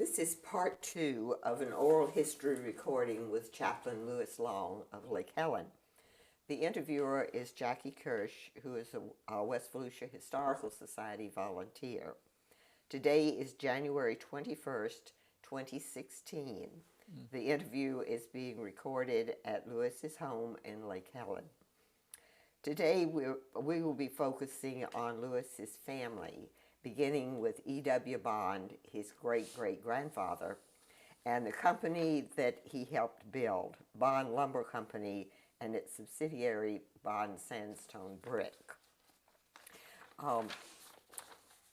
This is part 2 of an oral history recording with Chaplain Lewis Long of Lake Helen. The interviewer is Jackie Kirsch, who is a West Volusia Historical Society volunteer. Today is January 21st, 2016. The interview is being recorded at Lewis's home in Lake Helen. Today we will be focusing on Lewis's family, beginning with E.W. Bond, his great-great-grandfather, and the company that he helped build, Bond Lumber Company, and its subsidiary, Bond Sandstone Brick.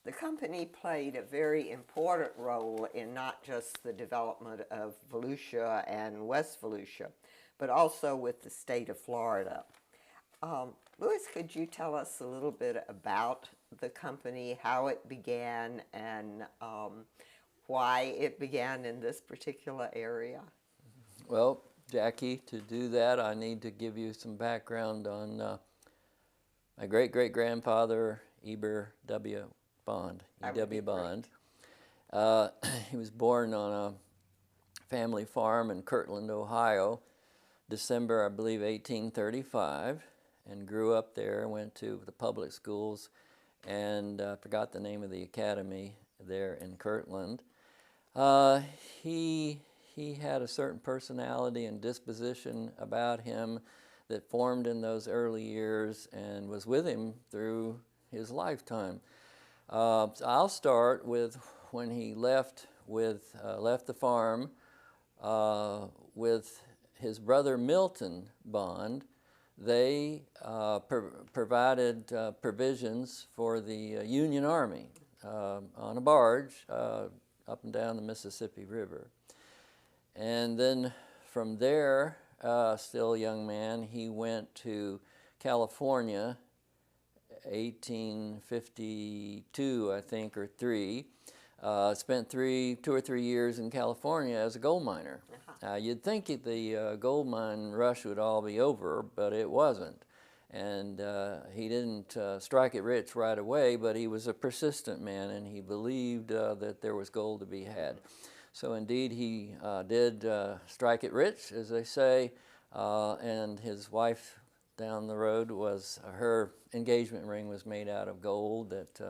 The company played a very important role in not just the development of Volusia and West Volusia, but also with the state of Florida. Lewis, could you tell us a little bit about the company, how it began, and why it began in this particular area? Well, Jackie, to do that, I need to give you some background on my great-great-grandfather, Eber W. Bond, E.W. Bond. He was born on a family farm in Kirtland, Ohio, December, I believe, 1835, and grew up there, went to the public schools, and forgot the name of the academy there in Kirtland. He had a certain personality and disposition about him that formed in those early years and was with him through his lifetime. So I'll start with when he left the farm with his brother Milton Bond. They provided provisions for the Union Army on a barge up and down the Mississippi River. And then from there, still a young man, he went to California, 1852, I think, or 3. Spent 2 or 3 years in California as a gold miner. You'd think the gold mine rush would all be over, but it wasn't. And he didn't strike it rich right away, but he was a persistent man, and he believed that there was gold to be had. So indeed, he did strike it rich, as they say, and his wife down the road was, her engagement ring was made out of gold that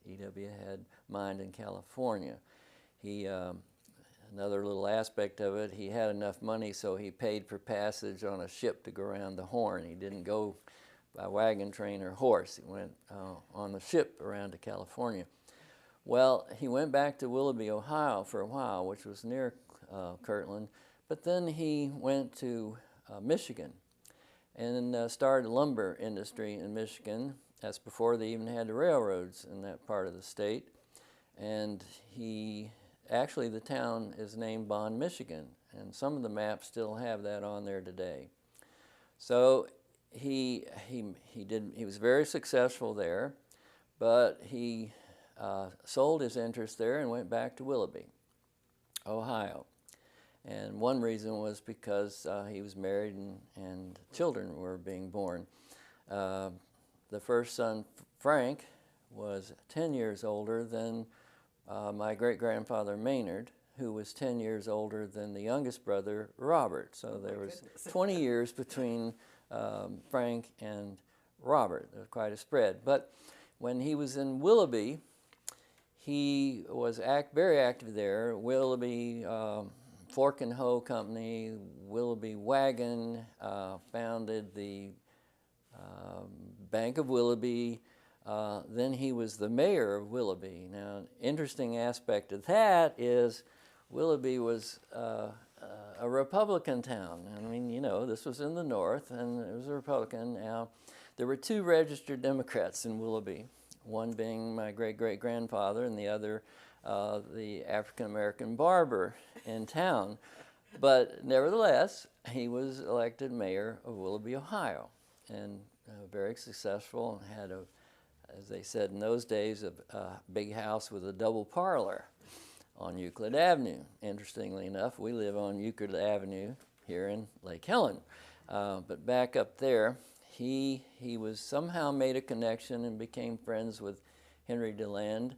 E.W. had mined in California. He, another little aspect of it, he had enough money so he paid for passage on a ship to go around the Horn. He didn't go by wagon train or horse. He went on the ship around to California. Well, he went back to Willoughby, Ohio for a while, which was near Kirtland, but then he went to Michigan and started a lumber industry in Michigan. That's before they even had the railroads in that part of the state. And actually the town is named Bond, Michigan, and some of the maps still have that on there today. So he was very successful there, but he sold his interest there and went back to Willoughby, Ohio. And one reason was because he was married and children were being born. The first son, Frank, was 10 years older than my great-grandfather Maynard, who was 10 years older than the youngest brother, Robert. So there was 20 years between Frank and Robert. There was quite a spread. But when he was in Willoughby, he was very active there. Willoughby Fork and Hoe Company, Willoughby Wagon, founded the Bank of Willoughby. Then he was the mayor of Willoughby. Now, an interesting aspect of that is Willoughby was a Republican town. I mean, you know, this was in the north, and it was a Republican. Now, there were 2 registered Democrats in Willoughby, one being my great-great-grandfather, and the other the African-American barber in town. But nevertheless, he was elected mayor of Willoughby, Ohio, and very successful, and had, as they said in those days, a big house with a double parlor on Euclid Avenue. Interestingly enough, we live on Euclid Avenue here in Lake Helen. But back up there, he was somehow made a connection and became friends with Henry DeLand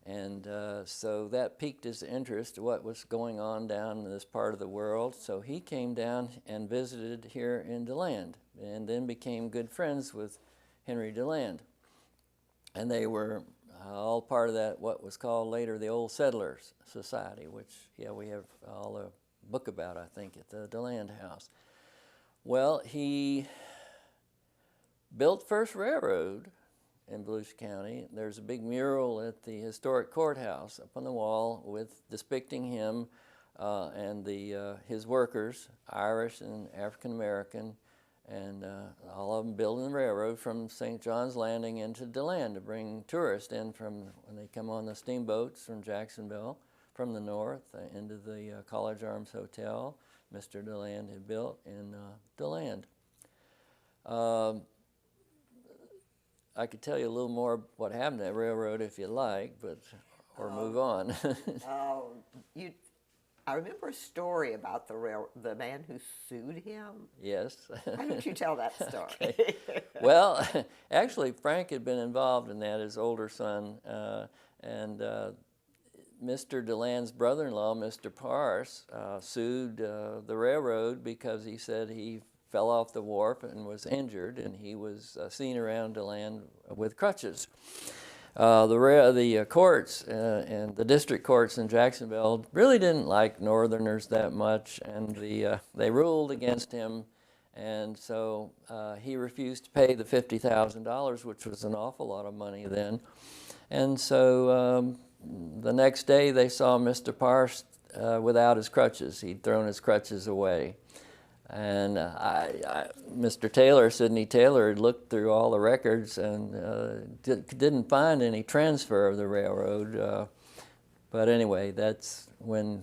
And so that piqued his interest, what was going on down in this part of the world. So he came down and visited here in DeLand, and then became good friends with Henry DeLand. And they were all part of that, what was called later the Old Settlers Society, which, yeah, we have all a book about, I think, at the DeLand House. Well, he built first railroad in Volusia County. There's a big mural at the historic courthouse up on the wall with depicting him and his workers, Irish and African American, and all of them building the railroad from St. John's Landing into DeLand to bring tourists in from when they come on the steamboats from Jacksonville from the north into the College Arms Hotel Mr. DeLand had built in DeLand. I could tell you a little more what happened to that railroad if you like, but or move on. I remember a story about the man who sued him. Yes. Why don't you tell that story? Okay. Well, actually, Frank had been involved in that, his older son, and Mr. DeLand's brother-in-law, Mr. Parse, sued the railroad because he said he fell off the wharf and was injured, and he was seen around DeLand with crutches. The courts and the district courts in Jacksonville really didn't like Northerners that much, and they ruled against him, and so he refused to pay the $50,000, which was an awful lot of money then. And so the next day they saw Mr. Parse without his crutches. He'd thrown his crutches away. And Mr. Taylor, Sidney Taylor, had looked through all the records and didn't find any transfer of the railroad. But anyway, that's when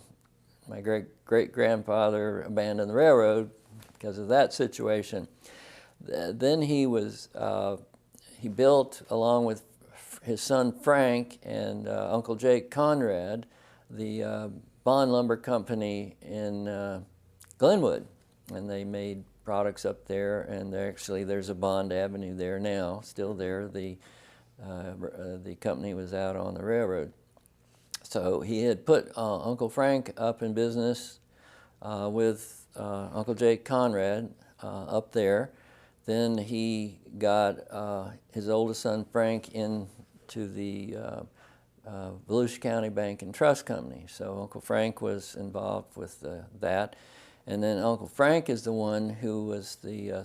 my great-grandfather abandoned the railroad because of that situation. Then he built, along with his son Frank and Uncle Jake Conrad, the Bond Lumber Company in Glenwood. And they made products up there, and there's a Bond Avenue there now, still there. The company was out on the railroad. So he had put Uncle Frank up in business with Uncle Jake Conrad up there. Then he got his oldest son Frank into the Volusia County Bank and Trust Company. So Uncle Frank was involved with that. And then Uncle Frank is the one who was the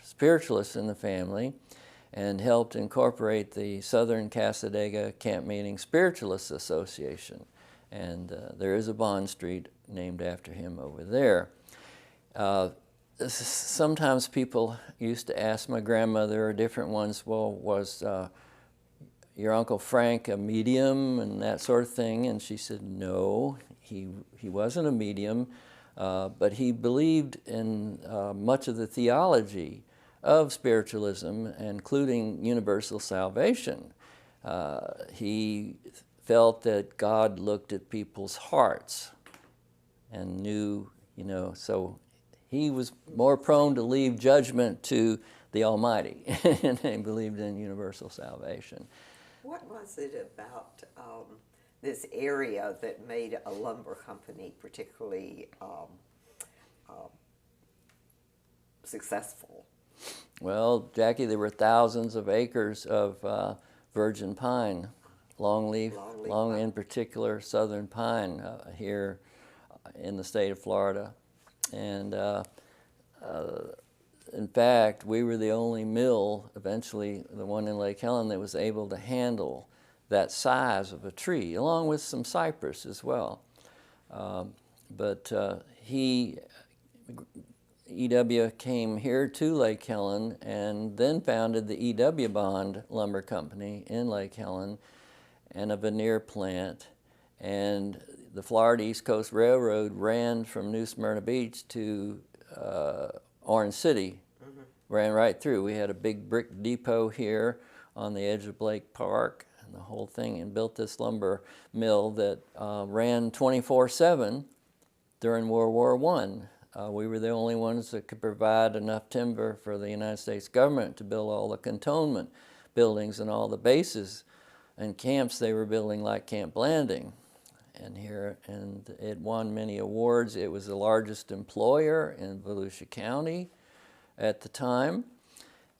spiritualist in the family and helped incorporate the Southern Cassadaga Camp Meeting Spiritualists Association. And there is a Bond Street named after him over there. Sometimes people used to ask my grandmother or different ones, well, was your Uncle Frank a medium and that sort of thing? And she said, no, he wasn't a medium. But he believed in much of the theology of spiritualism, including universal salvation. He felt that God looked at people's hearts and knew, so he was more prone to leave judgment to the Almighty, and he believed in universal salvation. What was it about this area that made a lumber company particularly successful? Well, Jackie, there were thousands of acres of virgin pine, longleaf long pine. In particular southern pine here in the state of Florida. And in fact, we were the only mill, eventually the one in Lake Helen, that was able to handle that size of a tree, along with some cypress as well. E.W. came here to Lake Helen and then founded the E.W. Bond Lumber Company in Lake Helen and a veneer plant. And the Florida East Coast Railroad ran from New Smyrna Beach to Orange City, ran right through. We had a big brick depot here on the edge of Blake Park, the whole thing, and built this lumber mill that ran 24/7 during World War I. We were the only ones that could provide enough timber for the United States government to build all the cantonment buildings and all the bases and camps they were building like Camp Blanding. And it won many awards. It was the largest employer in Volusia County at the time.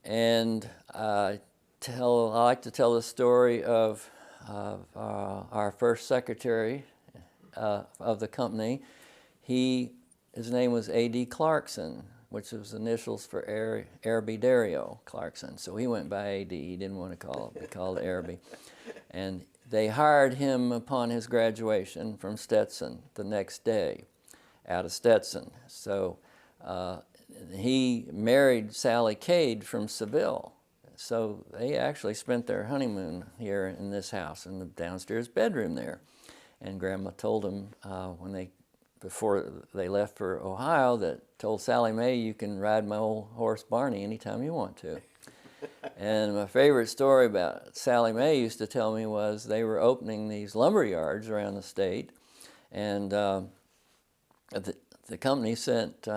And I like to tell the story of our first secretary of the company. His name was A.D. Clarkson, which was initials for Araby Dario Clarkson. So he went by A.D. He didn't want to be called Araby. And they hired him upon his graduation from Stetson the next day, out of Stetson. So he married Sally Cade from Seville. So they actually spent their honeymoon here in this house, in the downstairs bedroom there. And Grandma told him before they left for Ohio, told Sally Mae, you can ride my old horse Barney anytime you want to. And my favorite story about Sally Mae used to tell me was they were opening these lumber yards around the state, and the company sent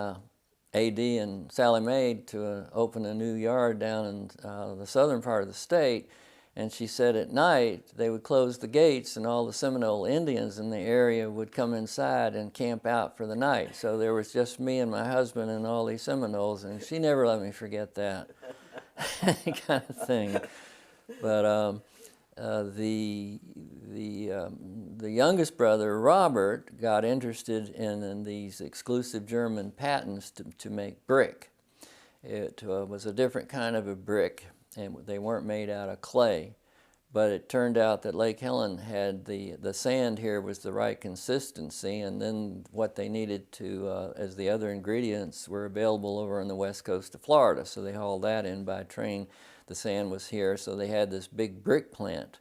A.D. and Sally Mae to open a new yard down in the southern part of the state. And she said at night they would close the gates and all the Seminole Indians in the area would come inside and camp out for the night. So there was just me and my husband and all these Seminoles, and she never let me forget that kind of thing. But the youngest brother, Robert, got interested in these exclusive German patents to make brick. It was a different kind of a brick, and they weren't made out of clay. But it turned out that Lake Helen had the sand here was the right consistency, and then what they needed to, as the other ingredients were available over on the west coast of Florida. So they hauled that in by train. The sand was here, so they had this big brick plant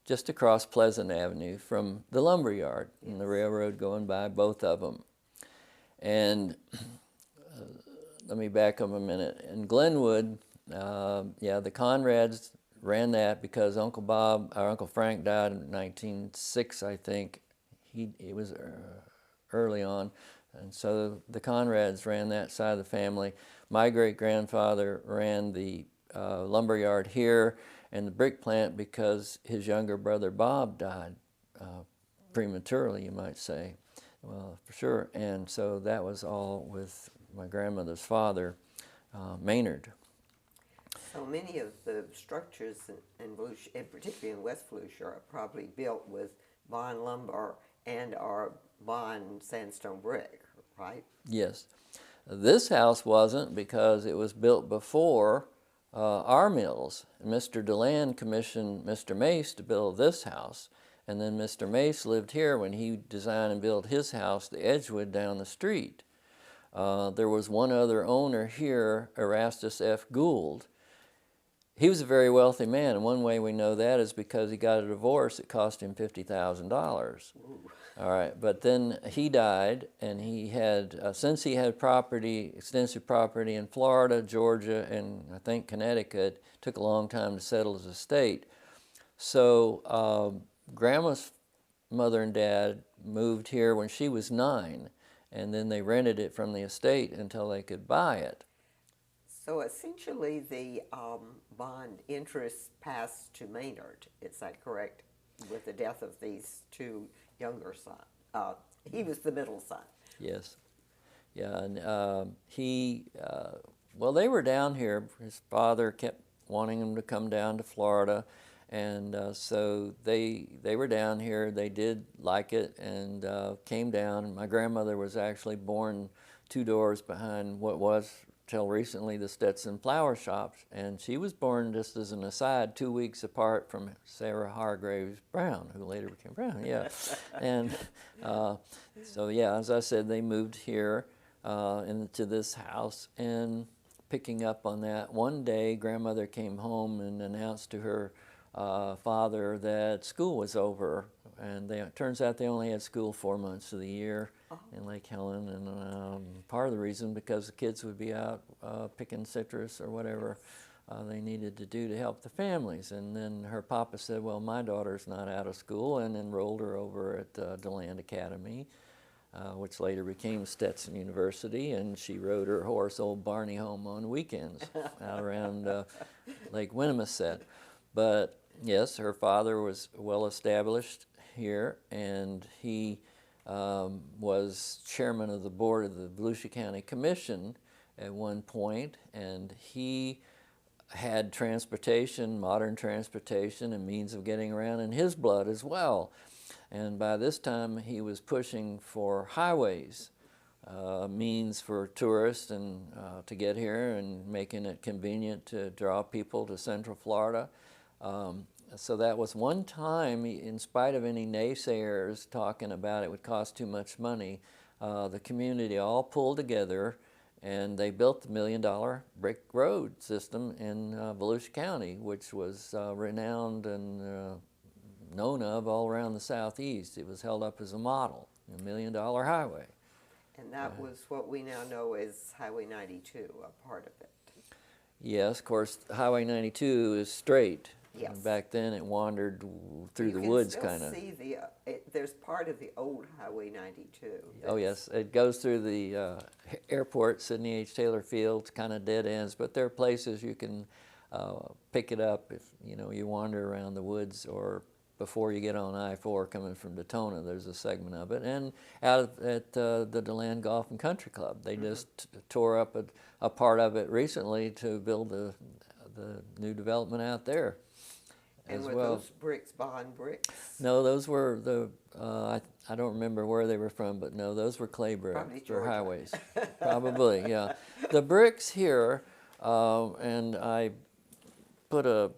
just across Pleasant Avenue from the lumber yard, and the railroad going by both of them. And let me back up a minute. In Glenwood, the Conrads ran that because Uncle Frank died in 1906, I think. It was early on, and so the Conrads ran that side of the family. My great-grandfather ran the lumber yard here and the brick plant because his younger brother Bob died prematurely, you might say. Well, for sure. And so that was all with my grandmother's father, Maynard. So many of the structures in Volusia, and particularly in West Volusia, are probably built with Bond lumber and or Bond sandstone brick, right? Yes. This house wasn't because it was built before our mills. Mr. DeLand commissioned Mr. Mace to build this house, and then Mr. Mace lived here when he designed and built his house, the Edgewood, down the street. There was one other owner here, Erastus F. Gould. He was a very wealthy man, and one way we know that is because he got a divorce. It cost him $50,000. All right, but then he died, and he had, since he had extensive property in Florida, Georgia, and I think Connecticut, it took a long time to settle his estate. So Grandma's mother and dad moved here when she was 9, and then they rented it from the estate until they could buy it. So essentially the bond interest passed to Maynard, is that correct? With the death of these two younger sons. He was the middle son. Yes. Yeah, and they were down here. His father kept wanting him to come down to Florida, and so they were down here. They did like it and came down. My grandmother was actually born 2 doors behind what was, till recently, the Stetson flower shops, and she was born, just as an aside, 2 weeks apart from Sarah Hargraves Brown, who later became Brown. Yeah, and so yeah, as I said, they moved here into this house, and picking up on that, one day grandmother came home and announced to her father that school was over, and it turns out they only had school 4 months of the year in Lake Helen, and part of the reason because the kids would be out picking citrus or whatever they needed to do to help the families. And then her papa said, well, my daughter's not out of school, and enrolled her over at DeLand Academy, which later became Stetson University, and she rode her horse, Old Barney, home on weekends out around Lake Winnemucet. But Yes, her father was well established here, and he was chairman of the board of the Volusia County Commission at one point, and he had transportation, modern transportation, and means of getting around in his blood as well. And by this time, he was pushing for highways, means for tourists and to get here, and making it convenient to draw people to Central Florida. So that was one time, in spite of any naysayers talking about it would cost too much money, the community all pulled together and they built the $1 million brick road system in Volusia County, which was renowned and known of all around the southeast. It was held up as a model, $1 million highway. And that was what we now know as Highway 92, a part of it. Yes, of course, Highway 92 is straight. Yes. Back then it wandered through the woods, kind of. You can still see there's part of the old Highway 92. Oh yes, it goes through the airport, Sidney H. Taylor Field, kind of dead ends, but there are places you can pick it up if you wander around the woods, or before you get on I-4 coming from Daytona, there's a segment of it. And at the DeLand Golf and Country Club, they just tore up a part of it recently to build the new development out there. And were well. those bricks Bond bricks? No, those were I don't remember where they were from, but no, those were clay bricks for highways. Probably, yeah. The bricks here, and I put a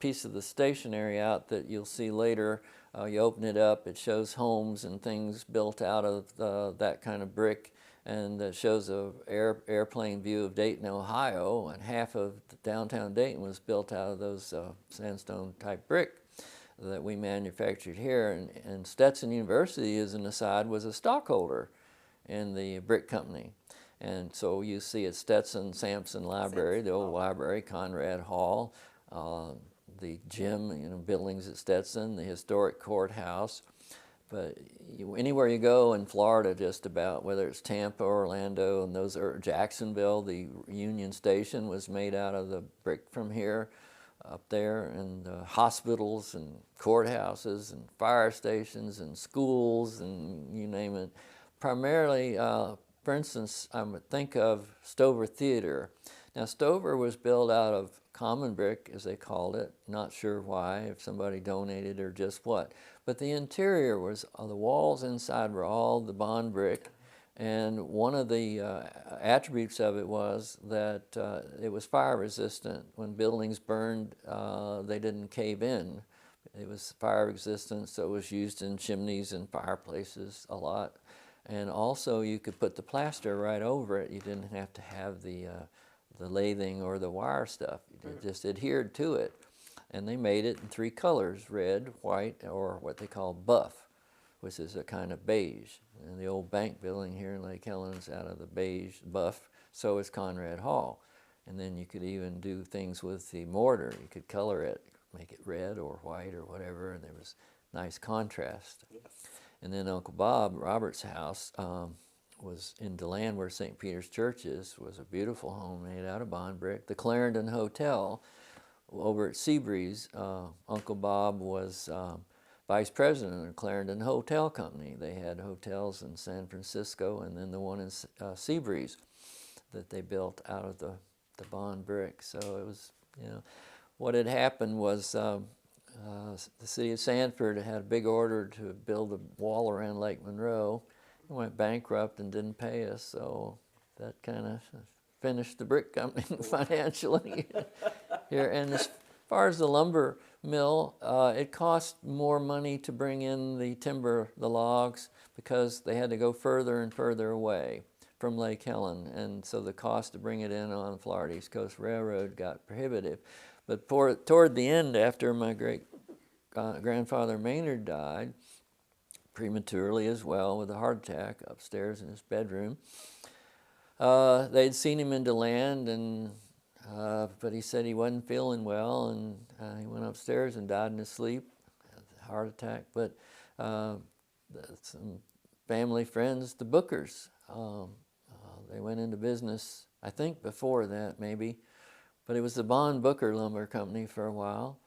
piece of the stationery out that you'll see later. You open it up, it shows homes and things built out of that kind of brick, and it shows a airplane view of Dayton, Ohio, and half of downtown Dayton was built out of those sandstone type brick that we manufactured here. And Stetson University, as an aside, was a stockholder in the brick company. And so you see at Stetson Sampson Library, the old library, Conrad Hall, the gym, buildings at Stetson, the historic courthouse. But anywhere you go in Florida, just about, whether it's Tampa, Orlando, and those are Jacksonville, the Union Station was made out of the brick from here up there, and hospitals and courthouses and fire stations and schools and you name it. Primarily, for instance, I would think of Stover Theater. Now, Stover was built out of common brick, as they called it. Not sure why, if somebody donated or just what. But the interior was, the walls inside were all the Bond brick. And one of the attributes of it was that it was fire resistant. When buildings burned, they didn't cave in. It was fire resistant, so it was used in chimneys and fireplaces a lot. And also you could put the plaster right over it. You didn't have to have the lathing or the wire stuff. It just adhered to it. And they made it in 3 colors, red, white, or what they call buff, which is a kind of beige. And the old bank building here in Lake Helen's out of the beige buff, so is Conrad Hall. And then you could even do things with the mortar. You could color it, make it red or white or whatever, and there was nice contrast. Yes. And then Uncle Bob Robert's house was in DeLand, where St. Peter's Church is, was a beautiful home made out of Bond brick. The Clarendon Hotel over at Seabreeze, Uncle Bob was vice president of the Clarendon Hotel Company. They had hotels in San Francisco and then the one in Seabreeze that they built out of the Bond brick. So it was, what had happened was the city of Sanford had a big order to build a wall around Lake Monroe. It went bankrupt and didn't pay us, so that kind of finished the brick company financially here. And as far as the lumber mill, it cost more money to bring in the timber, the logs, because they had to go further and further away from Lake Helen, and so the cost to bring it in on the Florida East Coast Railroad got prohibitive. But toward the end, after my great-grandfather Maynard died, prematurely as well, with a heart attack upstairs in his bedroom, they'd seen him in DeLand, and but he said he wasn't feeling well, and he went upstairs and died in his sleep, heart attack. But some family friends, the Bookers, they went into business, I think before that maybe, but it was the Bond Booker Lumber Company for a while.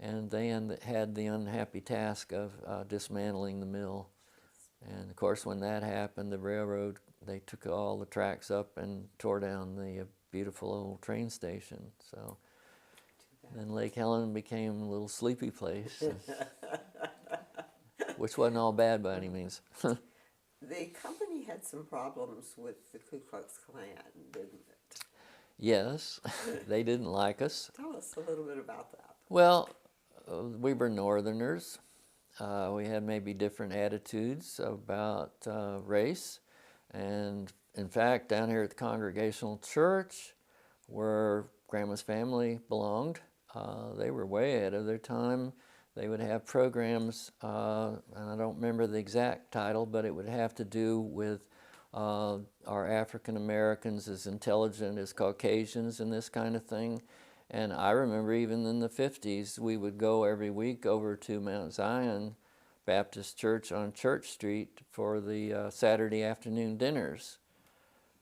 and they had the unhappy task of dismantling the mill. And of course, when that happened, the railroad, they took all the tracks up and tore down the beautiful old train station. So then Lake Helen became a little sleepy place, which wasn't all bad by any means. The company had some problems with the Ku Klux Klan, didn't it? Yes, they didn't like us. Tell us a little bit about that. Well, we were Northerners. We had maybe different attitudes about race. And in fact, down here at the Congregational Church, where Grandma's family belonged, they were way ahead of their time. They would have programs, and I don't remember the exact title, but it would have to do with our African Americans as intelligent as Caucasians and this kind of thing. And I remember even in the 50s, we would go every week over to Mount Zion Baptist Church on Church Street for the Saturday afternoon dinners.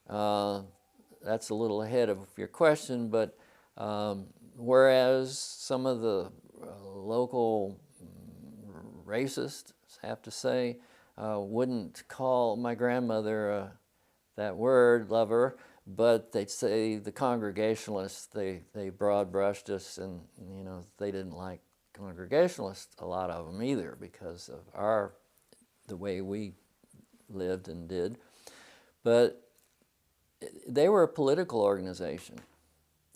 That's a little ahead of your question, but whereas some of the local racists, have to say, wouldn't call my grandmother that word, lover, but they'd say the Congregationalists, they broad-brushed us, and you know, they didn't like Congregationalists, a lot of them either, because of the way we lived and did. But they were a political organization.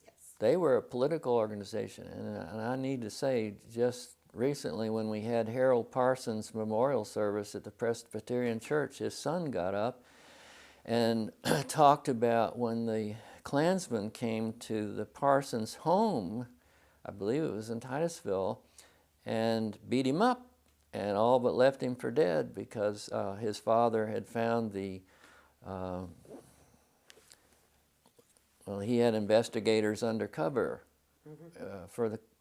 Yes. They were a political organization, and I need to say, just recently when we had Harold Parsons' memorial service at the Presbyterian Church, his son got up and talked about when the Klansmen came to the Parsons home, I believe it was in Titusville, and beat him up and all but left him for dead because his father had found the, well, he had investigators undercover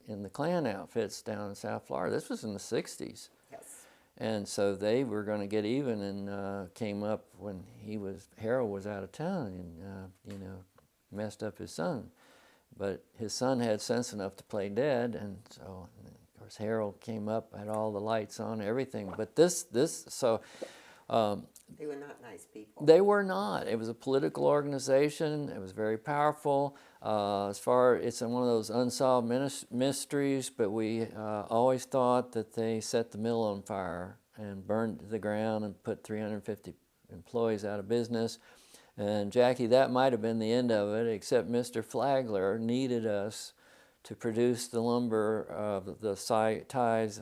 in the Klan outfits down in South Florida. This was in the 60s. Yes. And so they were going to get even, and came up when Harold was out of town, and you know, messed up his son. But his son had sense enough to play dead, and so of course Harold came up, had all the lights on, everything. But so They were not nice people. they were not. It was a political organization. It was very powerful. It's one of those unsolved mysteries, but we always thought that they set the mill on fire and burned to the ground and put 350 employees out of business. And Jackie, that might have been the end of it, except Mr. Flagler needed us to produce the lumber of the size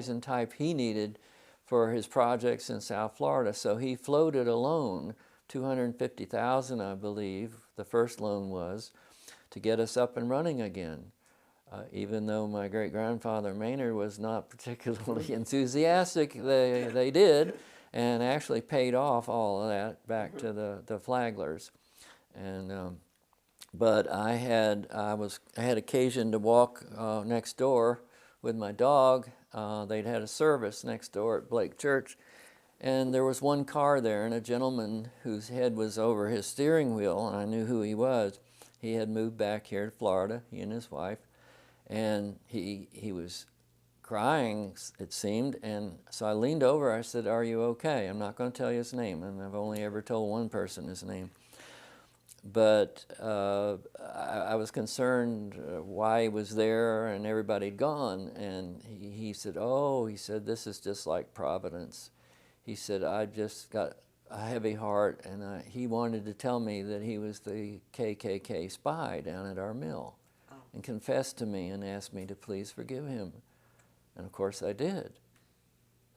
and type he needed for his projects in South Florida. So he floated a loan, $250,000, I believe, the first loan was, to get us up and running again. Even though my great-grandfather Maynard was not particularly enthusiastic, they did, and actually paid off all of that back to the Flaglers. And but I had occasion to walk next door with my dog. They'd had a service next door at Blake Church, and there was one car there, and a gentleman whose head was over his steering wheel, and I knew who he was. He had moved back here to Florida, he and his wife, and he was crying, it seemed, and so I leaned over, I said, "Are you okay?" I'm not going to tell you his name, and I've only ever told one person his name. But I was concerned why he was there and everybody had gone, and he said, "Oh," he said, "this is just like Providence." He said, "I just got a heavy heart," and he wanted to tell me that he was the KKK spy down at our mill, and confessed to me and asked me to please forgive him. And of course I did.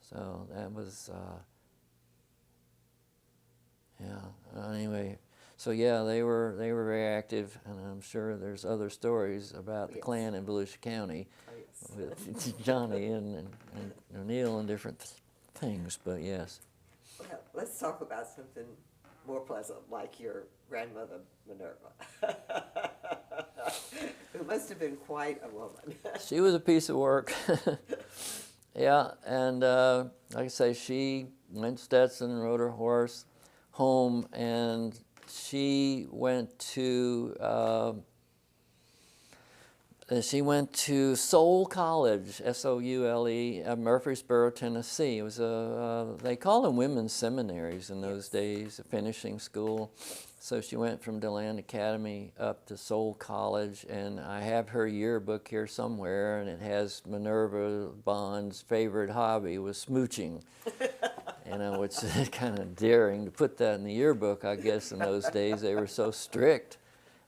So that was, anyway. So yeah, they were very active, and I'm sure there's other stories about the Klan in Volusia County with Johnny and O'Neill and different things, but yes. Well, let's talk about something more pleasant, like your grandmother Minerva, who must have been quite a woman. She was a piece of work. Yeah, and like I say, she went to Stetson, rode her horse home, and she went to she went to Soule College, S-O-U-L-E, Murfreesboro, Tennessee. It was they called them women's seminaries in those days, a finishing school. So she went from DeLand Academy up to Soule College, and I have her yearbook here somewhere, and it has Minerva Bond's favorite hobby was smooching. Which is kind of daring to put that in the yearbook, I guess, in those days. They were so strict.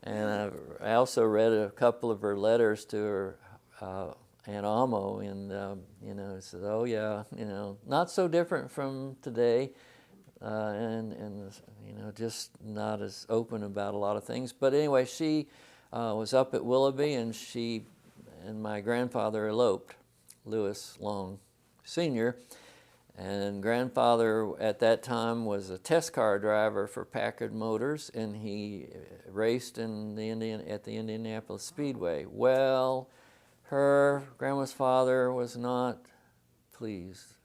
And I also read a couple of her letters to her Aunt Amo, and said, "Oh yeah, not so different from today, and just not as open about a lot of things." But anyway, she was up at Willoughby, and she and my grandfather eloped, Lewis Long, Sr. And grandfather at that time was a test car driver for Packard Motors, and he raced in at the Indianapolis Speedway. Well, her grandma's father was not pleased.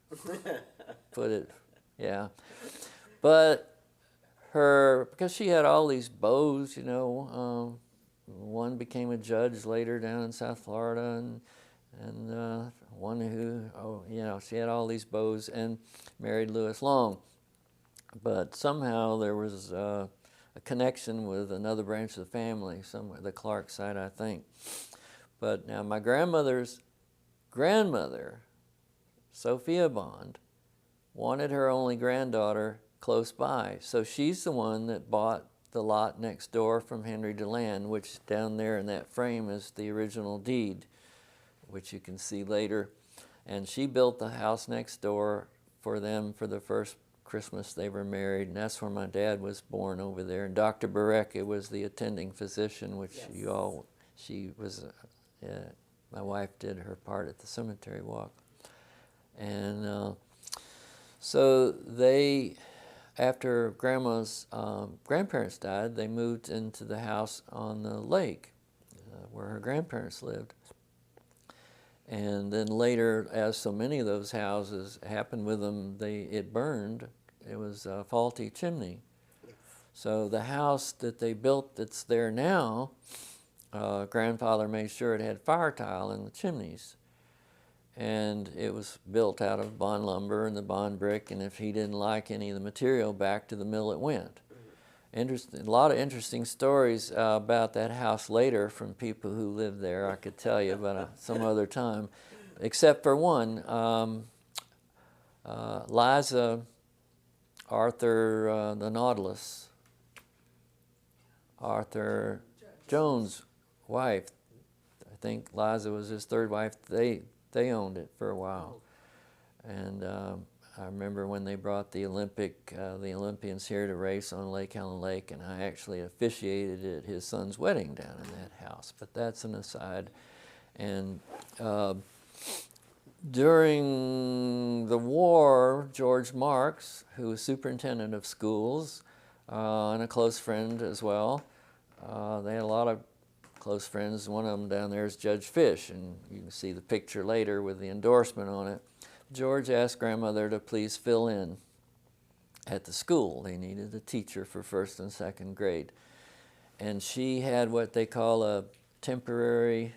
Put it, yeah. But because she had all these beaux, one became a judge later down in South Florida, and one who, she had all these beaux and married Lewis Long. But somehow there was a connection with another branch of the family, somewhere, the Clark side, I think. But now my grandmother's grandmother, Sophia Bond, wanted her only granddaughter close by. So she's the one that bought the lot next door from Henry DeLand, which down there in that frame is the original deed, which you can see later. And she built the house next door for them for the first Christmas they were married, and that's where my dad was born over there. And Dr. Bareka was the attending physician, which she was, my wife did her part at the cemetery walk. And so they, after Grandma's grandparents died, they moved into the house on the lake where her grandparents lived. And then later, as so many of those houses happened with them, it burned. It was a faulty chimney. Yes. So the house that they built that's there now, grandfather made sure it had fire tile in the chimneys. And it was built out of bond lumber and the bond brick, and if he didn't like any of the material, back to the mill it went. A lot of interesting stories about that house later from people who lived there, I could tell you, but some other time. Except for one, Liza Arthur, the Nautilus, Arthur Jones' wife, I think Liza was his third wife, they owned it for a while. And I remember when they brought the Olympians here to race on Lake Helen Lake, and I actually officiated at his son's wedding down in that house. But that's an aside. And during the war, George Marks, who was superintendent of schools and a close friend as well, they had a lot of close friends. One of them down there is Judge Fish, and you can see the picture later with the endorsement on it. George asked grandmother to please fill in at the school. They needed a teacher for first and second grade. And she had what they call a temporary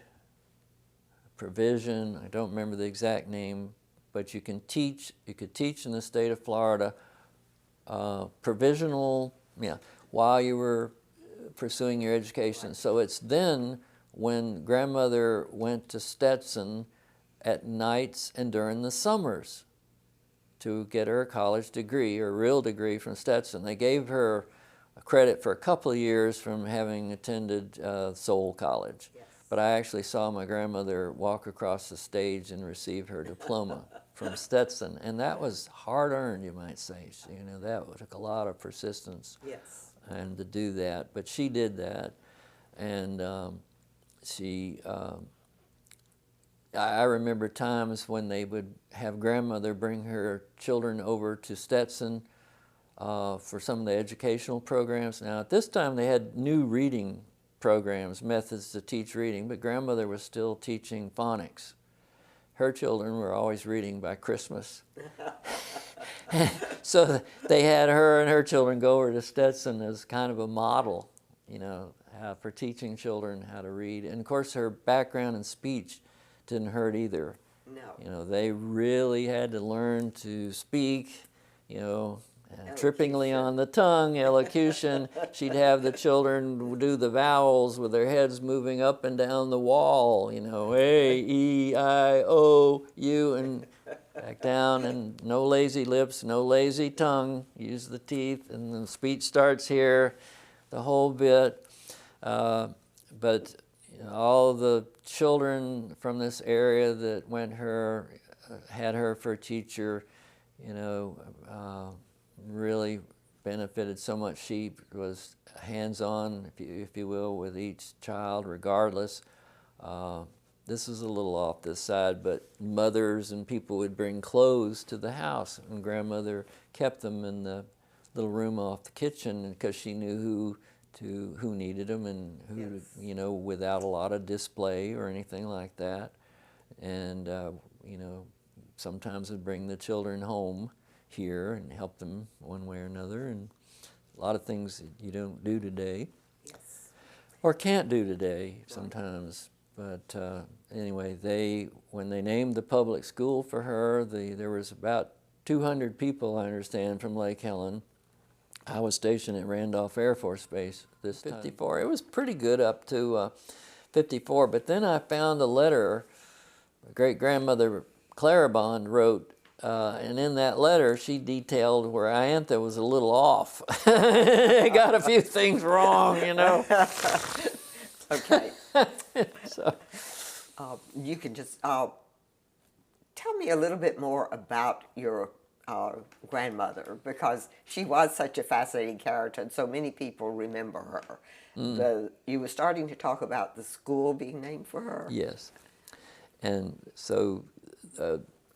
provision. I don't remember the exact name, but you could teach in the state of Florida provisional, while you were pursuing your education. So it's then when grandmother went to Stetson at nights and during the summers to get her a college degree, or a real degree from Stetson. They gave her a credit for a couple of years from having attended Soule College. Yes. But I actually saw my grandmother walk across the stage and receive her diploma from Stetson, and that was hard-earned, you might say. That took a lot of persistence. Yes. And to do that, but she did that, and I remember times when they would have grandmother bring her children over to Stetson for some of the educational programs. Now, at this time, they had new reading programs, methods to teach reading, but grandmother was still teaching phonics. Her children were always reading by Christmas. So they had her and her children go over to Stetson as kind of a model, for teaching children how to read. And of course, her background in speech didn't hurt either. No. You know, they really had to learn to speak, you know, trippingly on the tongue, elocution. She'd have the children do the vowels with their heads moving up and down the wall, you know, A, E, I, O, U, and back down, and no lazy lips, no lazy tongue, use the teeth, and the speech starts here, the whole bit. But you know, all the children from this area that had her for a teacher, you know, really benefited so much. She was hands-on, if you will, with each child, regardless. This is a little off this side, but mothers and people would bring clothes to the house, and grandmother kept them in the little room off the kitchen because she knew who needed them and who, Yes. you know, without a lot of display or anything like that. And you know, sometimes would bring the children home here and help them one way or another, and a lot of things that you don't do today. Yes. Or can't do today sometimes. But anyway, when they named the public school for her, there was about 200 people, I understand, from Lake Helen. I was stationed at Randolph Air Force Base this time. 54. It was pretty good up to 54, but then I found a letter my great-grandmother Clara Bond wrote, and in that letter she detailed where Iantha was a little off. Got a few things wrong, you know. Okay. So, You can just tell me a little bit more about your grandmother, because she was such a fascinating character and so many people remember her. You were starting to talk about the school being named for her. yes. And so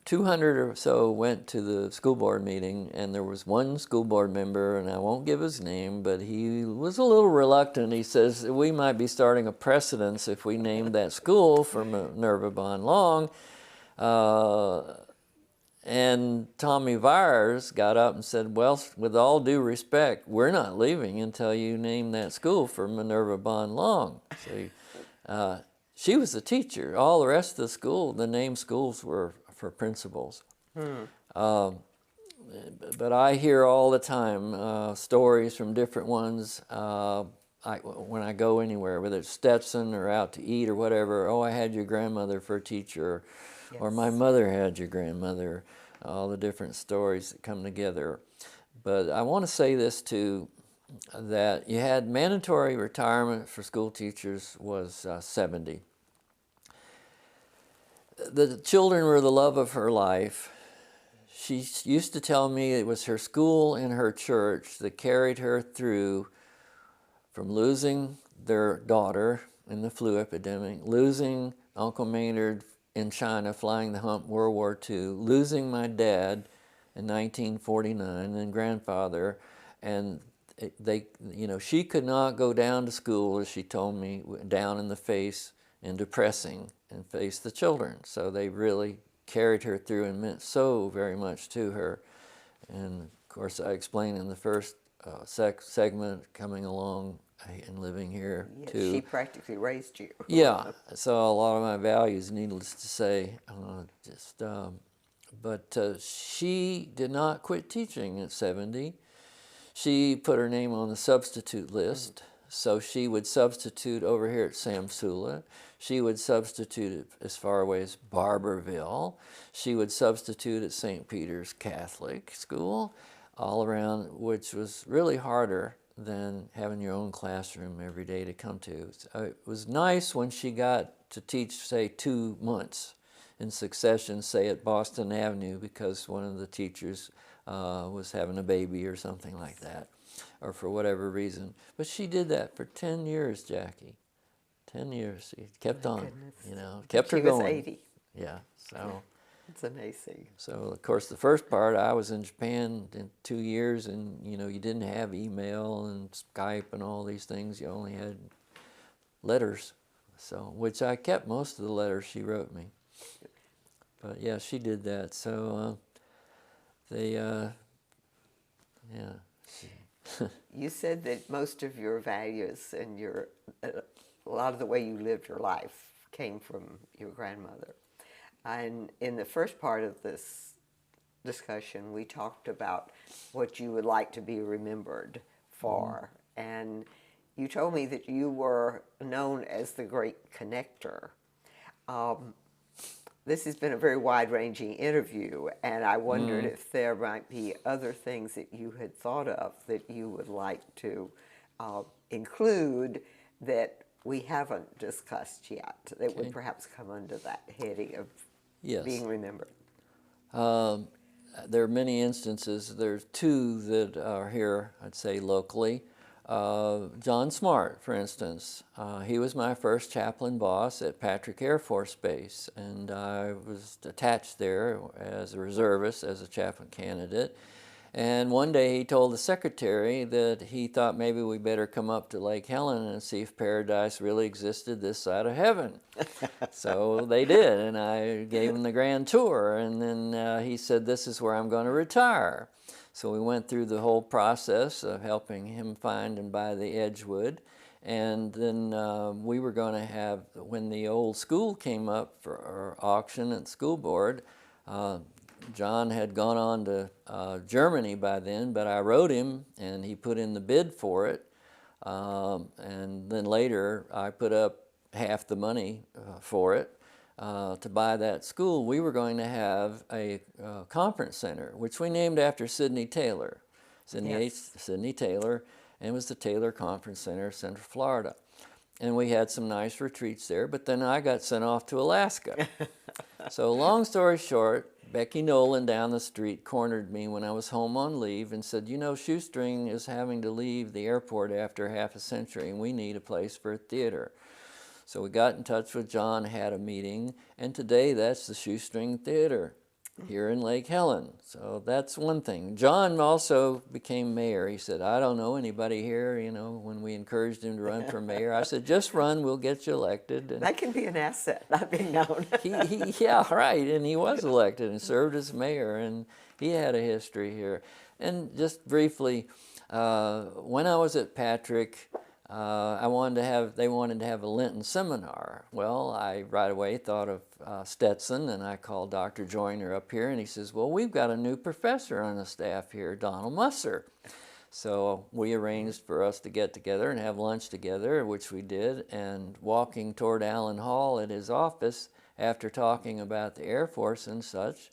200 or so went to the school board meeting, and there was one school board member, and I won't give his name, but he was a little reluctant. He says, we might be starting a precedence if we named that school for Minerva Bond Long. And Tommy Vyers got up and said, well, with all due respect, we're not leaving until you name that school for Minerva Bond Long. So she was the teacher. All the rest of the school, the named schools were for principals. But I hear all the time stories from different ones. When I go anywhere, whether it's Stetson or out to eat or whatever, oh, I had your grandmother for a teacher, or my mother had your grandmother, all the different stories that come together. But I want to say this too, that you had mandatory retirement for school teachers was 70. The children were the love of her life. She used to tell me it was her school and her church that carried her through from losing their daughter in the flu epidemic, losing Uncle Maynard in China flying the hump World War II, losing my dad in 1949 and grandfather, and she could not go down to school, as she told me, down in the face and depressing and face the children. So they really carried her through and meant so very much to her. And of course I explained in the first segment coming along and living here too. She practically raised you. Yeah, so a lot of my values, needless to say, but she did not quit teaching at 70. She put her name on the substitute list, so she would substitute over here at Samsula. She would substitute as far away as Barberville. She would substitute at St. Peter's Catholic School, all around, which was really harder than having your own classroom every day to come to. So it was nice when she got to teach, say, 2 months in succession, say at Boston Avenue, because one of the teachers was having a baby or something like that, or for whatever reason. But she did that for 10 years, Jackie. 10 years. She kept on, goodness. kept her going. She was 80. Yeah, so. It's amazing. So, of course, the first part, I was in Japan in 2 years, and, you didn't have email and Skype and all these things. You only had letters, so, which I kept most of the letters she wrote me. But, yeah, she did that. So, You said that most of your values and a lot of the way you lived your life came from your grandmother. And in the first part of this discussion, we talked about what you would like to be remembered for. And you told me that you were known as the great connector. This has been a very wide-ranging interview, and I wondered if there might be other things that you had thought of that you would like to include that we haven't discussed yet, that would perhaps come under that heading of being remembered. There are many instances. There's two that are here, I'd say, locally. John Smart, for instance, he was my first chaplain boss at Patrick Air Force Base, and I was attached there as a reservist, as a chaplain candidate. And one day he told the secretary that he thought maybe we better come up to Lake Helen and see if paradise really existed this side of heaven. So they did, and I gave him the grand tour, and then he said, "This is where I'm going to retire." So we went through the whole process of helping him find and buy the Edgewood. And then we were going to have, when the old school came up for auction at the school board, John had gone on to Germany by then, but I wrote him and he put in the bid for it. And then later I put up half the money for it. To buy that school. We were going to have a conference center, which we named after Sidney Taylor. Sidney Taylor, and it was the Taylor Conference Center, Central Florida. And we had some nice retreats there, but then I got sent off to Alaska. So long story short, Becky Nolan down the street cornered me when I was home on leave and said, "You know, Shoestring is having to leave the airport after half a century, and we need a place for a theater." So we got in touch with John, had a meeting, and today that's the Shoestring Theater here in Lake Helen. So that's one thing. John also became mayor. He said, "I don't know anybody here," you know, when we encouraged him to run for mayor. I said, "Just run, we'll get you elected." And that can be an asset, not being known. Yeah, right, and he was elected and served as mayor, and he had a history here. And just briefly, when I was at Patrick, they wanted to have a Lenten seminar. Well, I right away thought of Stetson, and I called Dr. Joyner up here, and he says, "Well, we've got a new professor on the staff here, Donald Musser." So we arranged for us to get together and have lunch together, which we did, and walking toward Allen Hall at his office, after talking about the Air Force and such,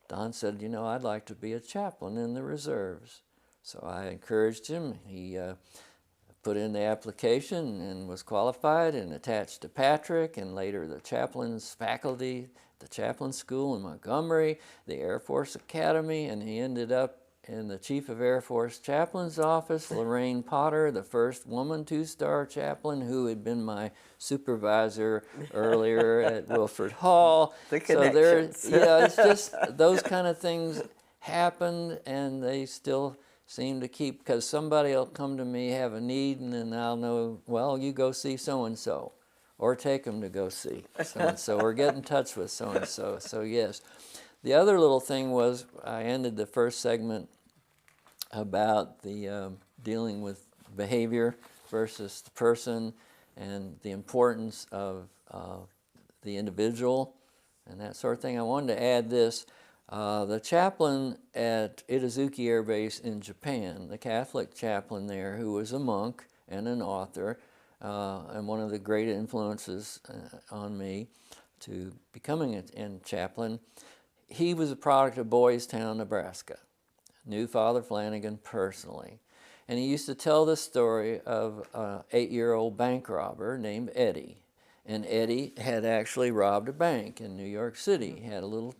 Don said, "You know, I'd like to be a chaplain in the reserves." So I encouraged him. He put in the application and was qualified and attached to Patrick, and later the chaplain's faculty, the chaplain school in Montgomery, the Air Force Academy, and he ended up in the Chief of Air Force Chaplain's office. Lorraine Potter, the first woman two-star chaplain who had been my supervisor earlier at Wilford Hall. The connections. So yeah, it's just those kind of things happened, and they still seem to keep, because somebody will come to me, have a need, and then I'll know, well, you go see so-and-so, or take them to go see so-and-so, or get in touch with so-and-so. So yes. The other little thing was, I ended the first segment about the dealing with behavior versus the person, and the importance of the individual, and that sort of thing. I wanted to add this. The chaplain at Itazuki Air Base in Japan, the Catholic chaplain there, who was a monk and an author, and one of the great influences on me to becoming a chaplain, he was a product of Boys Town, Nebraska. Knew Father Flanigan personally. And he used to tell the story of an 8-year-old bank robber named Eddie. And Eddie had actually robbed a bank in New York City. He had a little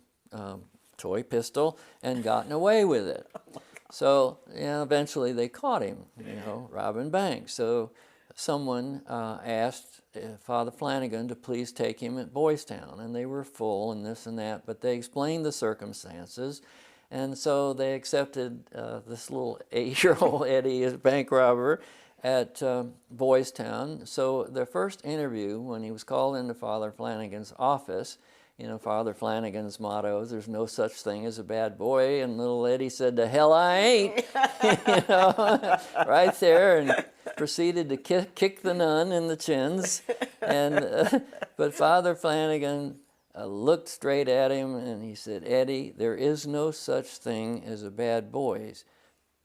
toy pistol and gotten away with it. So eventually they caught him, robbing banks. So someone asked Father Flanigan to please take him at Boys Town, and they were full and this and that, but they explained the circumstances, and so they accepted this little 8-year-old Eddie as bank robber at Boys Town. So the first interview, when he was called into Father Flanigan's office, you know, Father Flanigan's motto is, "There's no such thing as a bad boy," and little Eddie said, "The hell I ain't," you know, right there, and proceeded to kick the nun in the chins. And but Father Flanigan looked straight at him and he said, "Eddie, there is no such thing as a bad boy.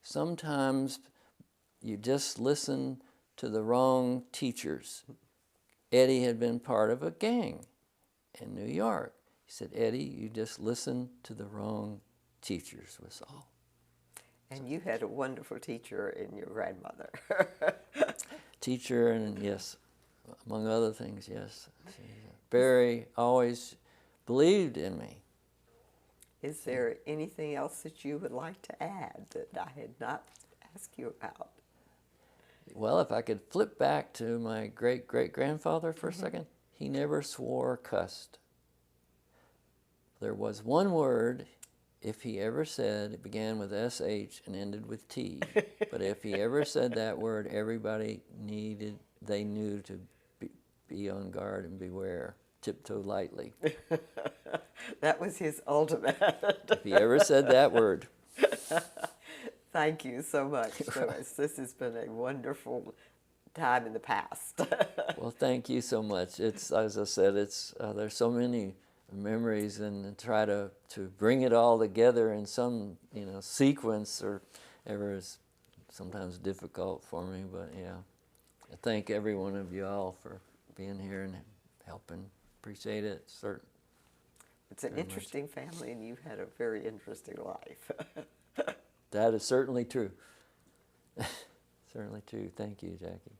Sometimes you just listen to the wrong teachers." Eddie had been part of a gang in New York. He said, "Eddie, you just listen to the wrong teachers," was all. And you had a wonderful teacher in your grandmother. Teacher, and yes, among other things, yes. Barry always believed in me. Is there anything else that you would like to add that I had not asked you about? Well, if I could flip back to my great-great-grandfather for a second, he never swore or cussed. There was one word, if he ever said, it began with SH and ended with T. But if he ever said that word, everybody they knew to be on guard and beware, tiptoe lightly. That was his ultimate. If he ever said that word. Thank you so much, Louis. This has been a wonderful time in the past. Well, thank you so much. It's, as I said, it's there's so many memories, and try to bring it all together in some, you know, sequence or ever is sometimes difficult for me. But yeah, I thank every one of you all for being here and helping. Appreciate it. Certain. It's an interesting family, and you've had a very interesting life. That is certainly true. Certainly true. Thank you, Jackie.